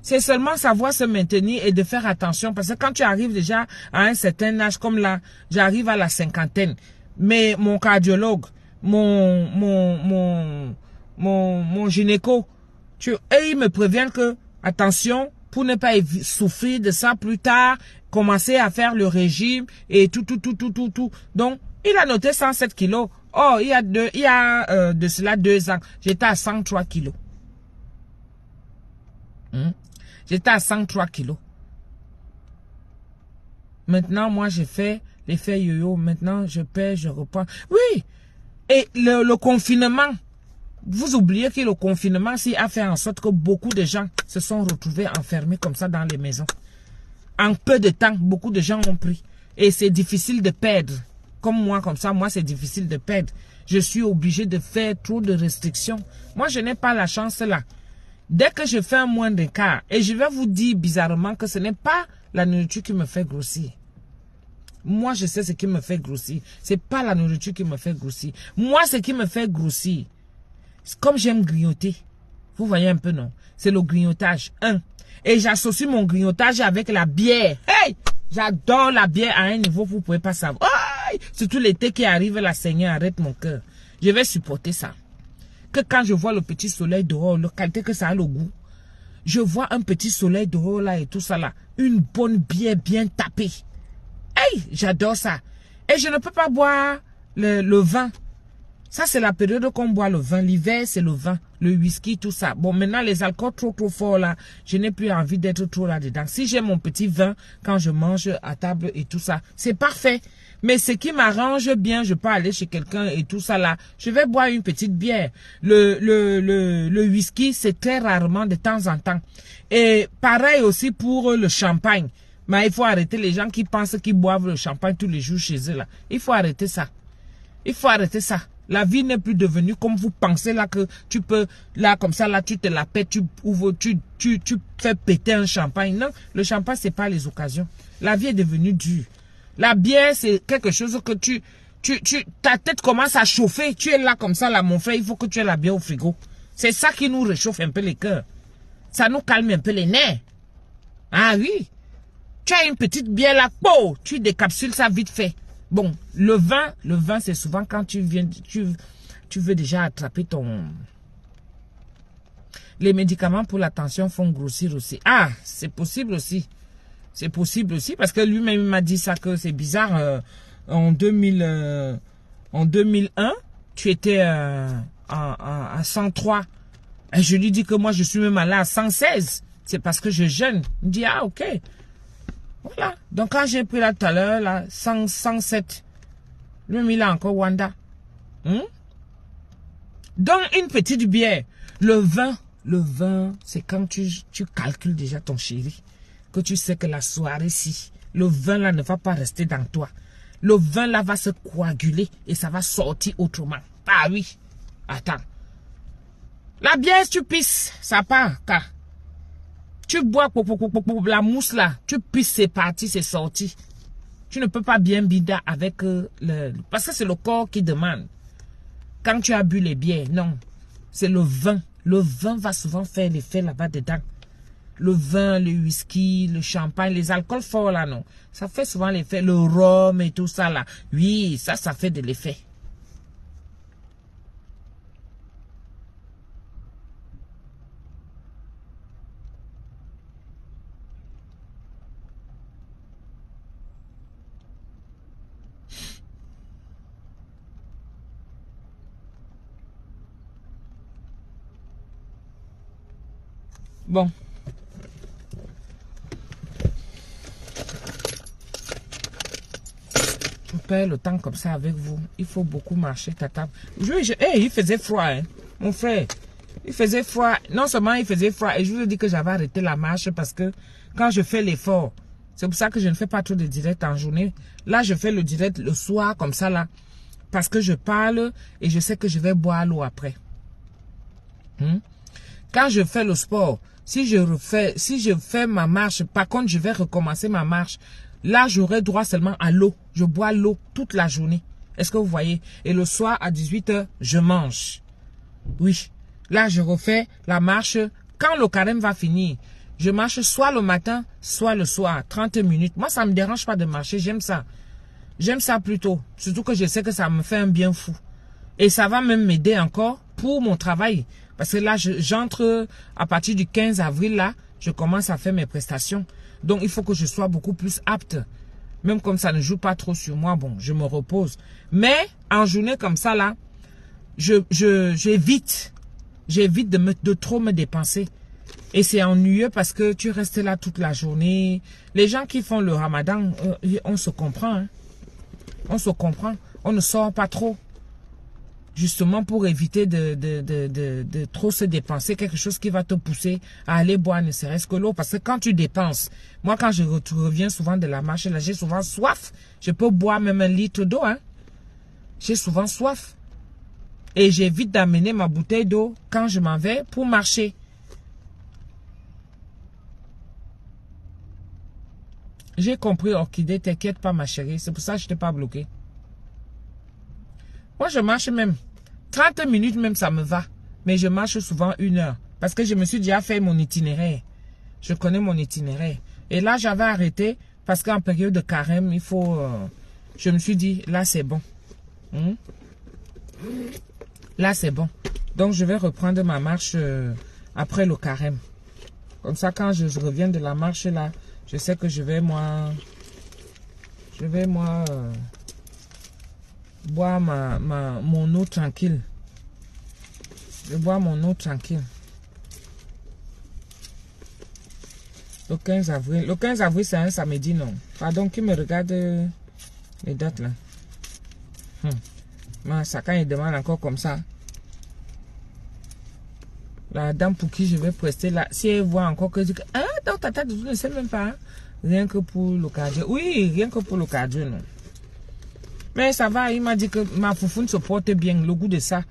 c'est seulement savoir se maintenir et de faire attention. Parce que quand tu arrives déjà à un certain âge, comme là, j'arrive à la cinquantaine. Mais mon cardiologue, mon gynéco, et ils me préviennent que, attention, pour ne pas souffrir de ça plus tard, commencer à faire le régime et tout. Donc, il a noté 107 kilos. Oh, il y a de cela 2 ans, j'étais à 103 kilos. J'étais à 103 kilos. Maintenant, moi, j'ai fait l'effet yo-yo. Maintenant, je perds, je reprends. Oui! Et le confinement, vous oubliez que le confinement a fait en sorte que beaucoup de gens se sont retrouvés enfermés comme ça dans les maisons. En peu de temps, beaucoup de gens ont pris. Et c'est difficile de perdre. Comme moi, comme ça, moi, c'est difficile de perdre. Je suis obligé de faire trop de restrictions. Moi, je n'ai pas la chance là. Dès que je fais un moindre écart, et je vais vous dire bizarrement que ce n'est pas la nourriture qui me fait grossir. Moi, je sais ce qui me fait grossir. C'est pas la nourriture qui me fait grossir. Moi, ce qui me fait grossir, comme j'aime grignoter, vous voyez un peu, non? C'est le grignotage. Et j'associe mon grignotage avec la bière. Hey! J'adore la bière à un niveau, vous ne pouvez pas savoir. Hey! Surtout l'été qui arrive, la Seigneur arrête mon cœur. Je vais supporter ça. Que quand je vois le petit soleil dehors, la qualité que ça a le goût, je vois un petit soleil dehors là et tout ça là, une bonne bière bien tapée. Hey! J'adore ça. Et je ne peux pas boire le vin. Ça, c'est la période qu'on boit le vin. L'hiver, c'est le vin, le whisky, tout ça. Bon, maintenant, les alcools trop forts, là, je n'ai plus envie d'être trop là-dedans. Si j'ai mon petit vin, quand je mange à table et tout ça, c'est parfait. Mais ce qui m'arrange bien, je peux aller chez quelqu'un et tout ça, là, je vais boire une petite bière. Le whisky, c'est très rarement de temps en temps. Et pareil aussi pour le champagne. Mais il faut arrêter les gens qui pensent qu'ils boivent le champagne tous les jours chez eux, là. Il faut arrêter ça. Il faut arrêter ça. La vie n'est plus devenue comme vous pensez là que tu peux, là comme ça, là tu te la pètes, tu fais péter un champagne. Non, le champagne c'est pas les occasions. La vie est devenue dure. La bière c'est quelque chose que ta tête commence à chauffer. Tu es là comme ça là mon frère, il faut que tu aies la bière au frigo. C'est ça qui nous réchauffe un peu les cœurs. Ça nous calme un peu les nerfs. Ah oui. Tu as une petite bière là, oh, tu décapsules ça vite fait. Bon, le vin c'est souvent quand tu veux déjà attraper les médicaments pour la tension font grossir aussi. Ah, c'est possible aussi. C'est possible aussi parce que lui-même m'a dit ça que c'est bizarre. En 2001, tu étais à 103. Et je lui dis que moi je suis même allé à 116. C'est parce que je jeûne. Il me dit ah ok. Voilà. Donc, quand j'ai pris là tout à l'heure, là, 107, lui, il a encore Wanda. Donc, une petite bière. Le vin, c'est quand tu calcules déjà ton chéri. Que tu sais que la soirée-ci, le vin là ne va pas rester dans toi. Le vin là va se coaguler et ça va sortir autrement. Ah oui. Attends. La bière, tu pisses, ça part, car. Tu bois la mousse là, tu pisses, c'est parti, c'est sorti. Tu ne peux pas bien bida avec parce que c'est le corps qui demande. Quand tu as bu les bières, non. c'est le vin. Le vin va souvent faire l'effet là-bas dedans. Le vin, le whisky, le champagne, les alcools forts là, non. Ça fait souvent l'effet, le rhum et tout ça là. Oui, ça fait de l'effet. Bon. Je perds le temps comme ça avec vous. Il faut beaucoup marcher, tata. Hey, il faisait froid, hein, mon frère. Il faisait froid. Non seulement il faisait froid, et je vous ai dit que j'avais arrêté la marche parce que quand je fais l'effort, c'est pour ça que je ne fais pas trop de direct en journée. Là, je fais le direct le soir, comme ça, là. Parce que je parle et je sais que je vais boire l'eau après. Quand je fais le sport, si je fais ma marche, par contre, je vais recommencer ma marche. Là, j'aurai droit seulement à l'eau. Je bois l'eau toute la journée. Est-ce que vous voyez? Et le soir, à 18 h, je mange. Oui. Là, je refais la marche. Quand le carême va finir, je marche soit le matin, soit le soir. 30 minutes. Moi, ça ne me dérange pas de marcher. J'aime ça. J'aime ça plutôt. Surtout que je sais que ça me fait un bien fou. Et ça va même m'aider encore pour mon travail. Parce que là, j'entre à partir du 15 avril, là, je commence à faire mes prestations. Donc, il faut que je sois beaucoup plus apte. Même comme ça ne joue pas trop sur moi, bon, je me repose. Mais, en journée comme ça, là, j'évite de trop me dépenser. Et c'est ennuyeux parce que tu restes là toute la journée. Les gens qui font le ramadan, on se comprend. Hein. On se comprend. On ne sort pas trop. Justement pour éviter de trop se dépenser, quelque chose qui va te pousser à aller boire ne serait-ce que l'eau. Parce que quand tu dépenses, moi quand je reviens souvent de la marche, là j'ai souvent soif. Je peux boire même 1 litre d'eau. Hein. J'ai souvent soif. Et j'évite d'amener ma bouteille d'eau quand je m'en vais pour marcher. J'ai compris, Orchidée, t'inquiète pas ma chérie. C'est pour ça que je t'ai pas bloqué. Moi je marche même. 30 minutes même, ça me va. Mais je marche souvent 1 heure. Parce que je me suis déjà fait mon itinéraire. Je connais mon itinéraire. Et là, j'avais arrêté parce qu'en période de carême, il faut... je me suis dit, là, c'est bon. Là, c'est bon. Donc, je vais reprendre ma marche après le carême. Comme ça, quand je reviens de la marche, là, je sais que je vais, moi... boire mon eau tranquille. Je bois mon eau tranquille. Le 15 avril. Le 15 avril, c'est un samedi, non? Pardon, qui me regarde les dates là? Ça, quand il demande encore comme ça. La dame pour qui je vais prester là, si elle voit encore que je dis que, ah, donc tata, tu ne sais même pas. Hein? Rien que pour le cardio. Oui, rien que pour le cardio, non. Mais ça va, il m'a dit que ma foufoune se porte bien, le goût de ça.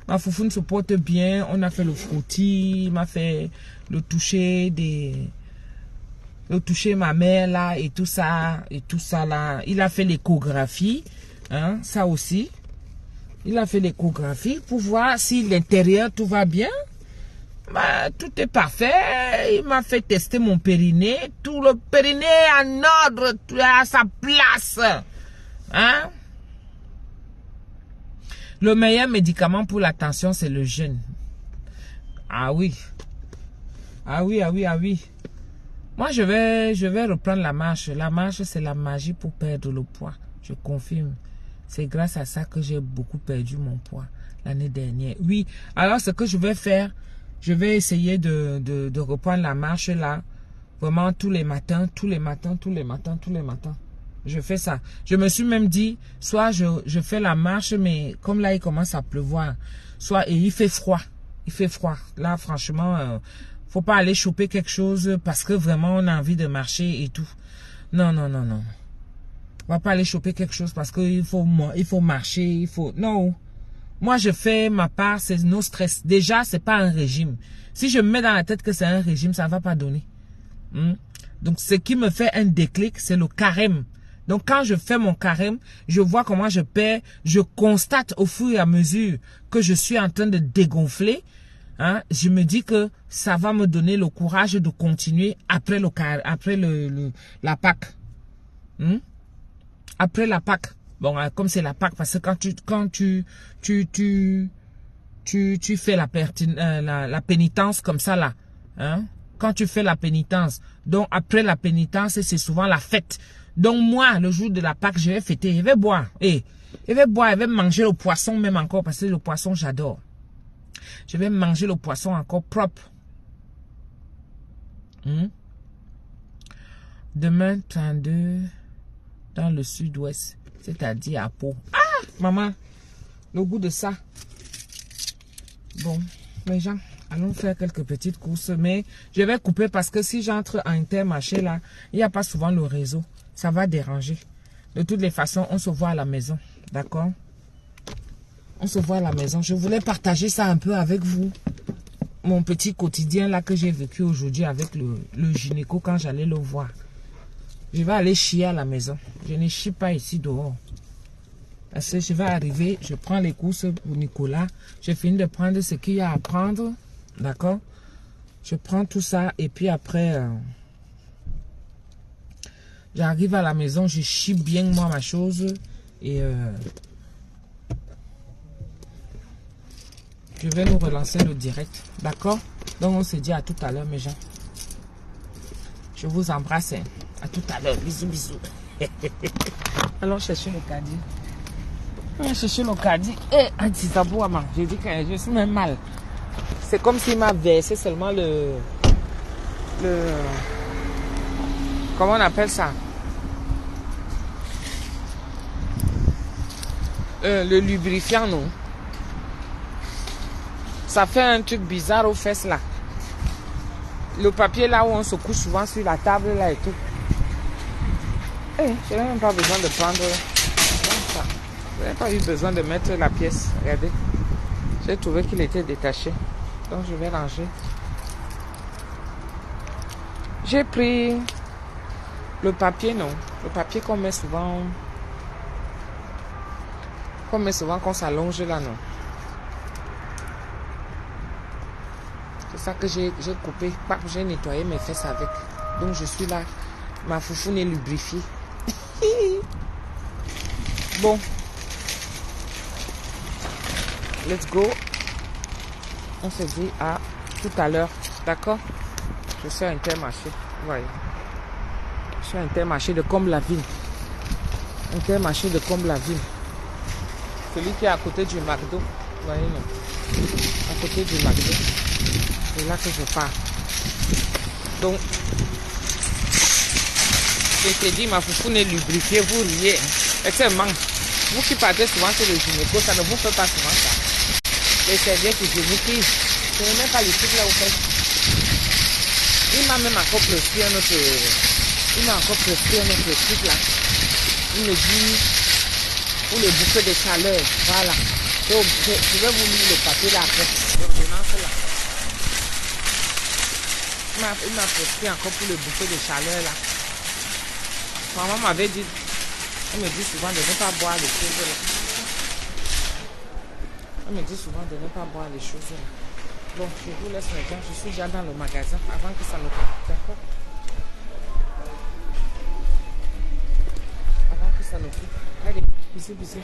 Ma foufoune se porte bien, on a fait le frottis, il m'a fait le toucher ma mère là et tout ça là. Il a fait l'échographie, hein, ça aussi. Il a fait l'échographie pour voir si l'intérieur tout va bien. Bah, tout est parfait. Il m'a fait tester mon périnée, tout le périnée en ordre, tout à sa place. Hein? Le meilleur médicament pour la tension, c'est le jeûne. Ah oui. Ah oui, ah oui, ah oui. Moi, je vais reprendre la marche. La marche, c'est la magie pour perdre le poids. Je confirme. C'est grâce à ça que j'ai beaucoup perdu mon poids l'année dernière. Oui, alors ce que je vais faire, je vais essayer de reprendre la marche là. Vraiment tous les matins. Je fais ça. Je me suis même dit, soit je fais la marche, mais comme là, il commence à pleuvoir. Soit, et il fait froid. Il fait froid. Là, franchement, faut pas aller choper quelque chose parce que vraiment, on a envie de marcher et tout. Non, non, non, non. On va pas aller choper quelque chose parce qu'il faut marcher, il faut... Non. Moi, je fais ma part, c'est no stress. Déjà, c'est pas un régime. Si je me mets dans la tête que c'est un régime, ça va pas donner. Donc, ce qui me fait un déclic, c'est le carême. Donc, quand je fais mon carême, je vois comment je perds. Je constate au fur et à mesure que je suis en train de dégonfler. Hein, je me dis que ça va me donner le courage de continuer après la Pâque. Après la Pâque. Bon, comme c'est la Pâque, parce que quand tu fais la pénitence comme ça là, hein, quand tu fais la pénitence, donc après la pénitence, c'est souvent la fête. Donc moi, le jour de la Pâque, je vais fêter, je vais boire. Je vais manger le poisson même encore, parce que le poisson, j'adore. Je vais manger le poisson encore propre. Demain, 32, dans le sud-ouest, c'est-à-dire à Pau. Ah, maman, le goût de ça. Bon, les gens, allons faire quelques petites courses. Mais je vais couper parce que si j'entre à Intermarché, là, il n'y a pas souvent le réseau. Ça va déranger. De toutes les façons, on se voit à la maison. D'accord? On se voit à la maison. Je voulais partager ça un peu avec vous. Mon petit quotidien là que j'ai vécu aujourd'hui avec le gynéco quand j'allais le voir. Je vais aller chier à la maison. Je ne chie pas ici dehors. Parce que je vais arriver, je prends les courses pour Nicolas. Je finis de prendre ce qu'il y a à prendre. D'accord? Je prends tout ça et puis après, j'arrive à la maison, je chie bien moi ma chose et je vais nous relancer le direct. D'accord? Donc on se dit à tout à l'heure mes gens. Je vous embrasse. Hein. À tout à l'heure. Bisous, bisous. Allons chercher le caddie. Allons chercher le caddie. Eh, Antisabou Ama. J'ai dit que je suis même mal. C'est comme s'il m'a versé seulement le... Comment on appelle ça? Le lubrifiant, non? Ça fait un truc bizarre aux fesses là. Le papier là où on se couche souvent sur la table là et tout. Je n'ai même pas besoin de prendre ça. Je n'ai pas eu besoin de mettre la pièce. Regardez. J'ai trouvé qu'il était détaché. Donc je vais ranger. J'ai pris le papier, non. Le papier qu'on met souvent. Qu'on met souvent qu'on s'allonge là, non. C'est ça que j'ai coupé. J'ai nettoyé mes fesses avec. Donc je suis là. Ma foufoune est lubrifiée. Bon. Let's go. On se dit à tout à l'heure. D'accord? Je suis à Intermarché. Ouais. Je suis à Intermarché de Comble-la-Ville. Intermarché de Comble-la-Ville. Celui qui est à côté du McDo. Vous voyez, non? À côté du McDo. C'est là que je pars. Donc, je te dis, ma foufoune est lubrifiée, vous riez. Extrêmement. Vous qui partez souvent sur le gynéco, ça ne vous fait pas souvent ça. Les serviettes hygiéniques, ce n'est même pas le truc là où fait. Il m'a même encore prescrit un autre. Il m'a encore prescrit un autre truc là. Il me dit, pour les bouffées de chaleur. Voilà. Donc, je vais vous lire le papier là après. L'ordonnance là. Il m'a prescrit encore pour les bouffées de chaleur là. Maman m'avait dit, elle me dit souvent de ne pas boire les choses là. Elle me dit souvent de ne pas boire les choses là. Bon, je vous laisse maintenant, je suis déjà dans le magasin avant que ça ne coupe, d'accord? Avant que ça ne coupe. Allez, bisous, bisous.